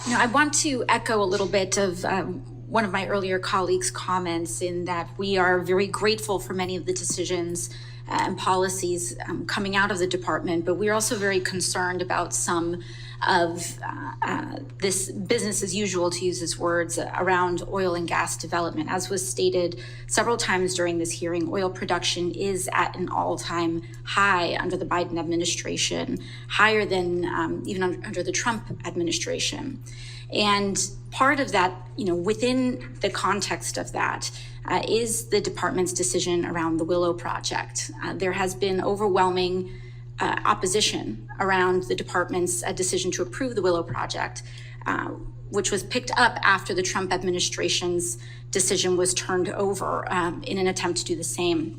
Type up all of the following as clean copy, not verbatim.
I want to echo a little bit of one of my earlier colleagues' comments in that we are very grateful for many of the decisions and policies coming out of the department, but we're also very concerned about some of this business as usual, to use his words, around oil and gas development. As was stated several times during this hearing, oil production is at an all-time high under the Biden administration, higher than even under the Trump administration. And part of that, within the context of that, is the department's decision around the Willow project. There has been overwhelming opposition around the department's decision to approve the Willow project, which was picked up after the Trump administration's decision was turned over in an attempt to do the same.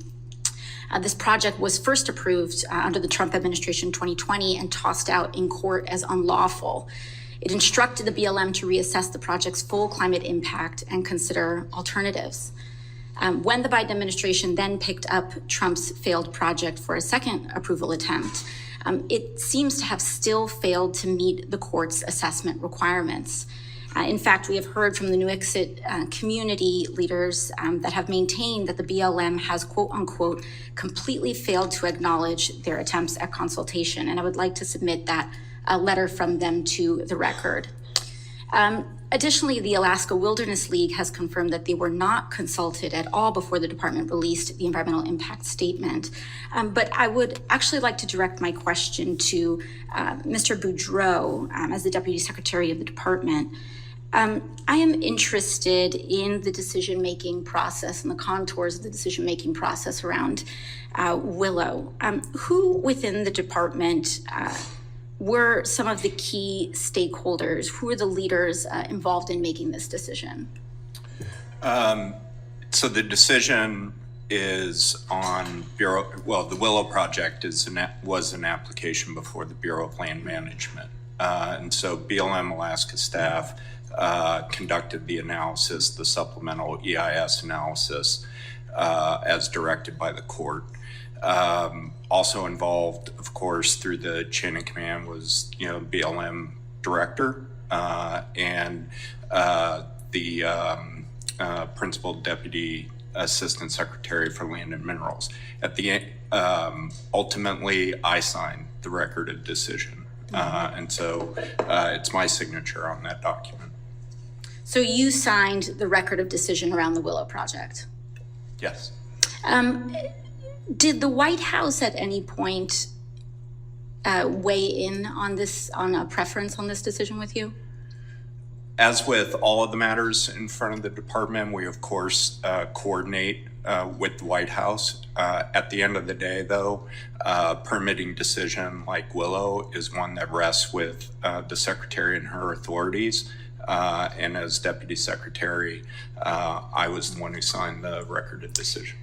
This project was first approved under the Trump administration in 2020 and tossed out in court as unlawful. It instructed the BLM to reassess the project's full climate impact and consider alternatives. When the Biden administration then picked up Trump's failed project for a second approval attempt, it seems to have still failed to meet the court's assessment requirements. In fact, we have heard from the New Exit community leaders that have maintained that the BLM has, quote unquote, completely failed to acknowledge their attempts at consultation. And I would like to submit that a letter from them to the record. Additionally, the Alaska Wilderness League has confirmed that they were not consulted at all before the department released the environmental impact statement. But I would actually like to direct my question to Mr. Boudreau as the Deputy Secretary of the department. I am interested in the decision-making process and the contours of the decision-making process around Willow. Who within the department were some of the key stakeholders? Who are the leaders involved in making this decision? So the decision is on the Willow project was an application before the Bureau of Land Management. And so BLM Alaska staff conducted the analysis, the supplemental EIS analysis, as directed by the court. Also involved, of course, through the chain of command was, BLM director and the principal deputy assistant secretary for land and minerals. At the end, ultimately, I signed the record of decision, and so it's my signature on that document. So you signed the record of decision around the Willow project? Yes. Did the White House at any point weigh in on this, on a preference on this decision with you? As with all of the matters in front of the department, we of course coordinate with the White House. At the end of the day, though, permitting decision like Willow is one that rests with the Secretary and her authorities. And as Deputy Secretary, I was the one who signed the record of decision.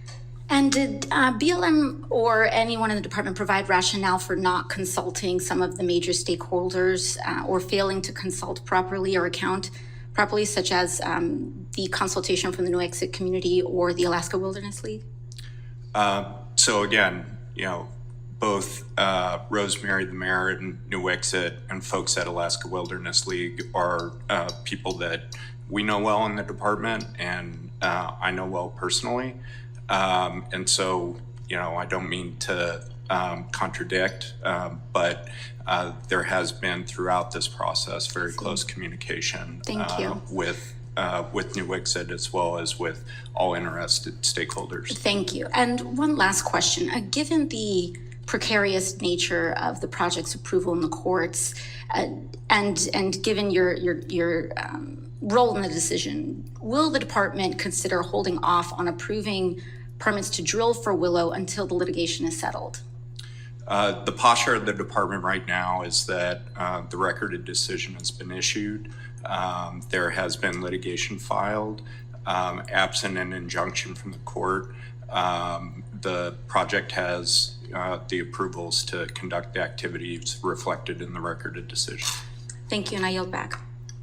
And did BLM or anyone in the department provide rationale for not consulting some of the major stakeholders or failing to consult properly or account properly, such as the consultation from the New Exit community or the Alaska Wilderness League? So again, both Rosemary, the mayor, and New Exit and folks at Alaska Wilderness League are people that we know well in the department and I know well personally. And so, I don't mean to contradict, but there has been throughout this process very close communication with New Exit as well as with all interested stakeholders. Thank you. And one last question. Given the precarious nature of the project's approval in the courts, and given your role in the decision, will the department consider holding off on approving permits to drill for Willow until the litigation is settled? The posture of the department right now is that the record of decision has been issued. There has been litigation filed. Absent an injunction from the court, the project has the approvals to conduct the activities reflected in the record of decision. Thank you, and I yield back.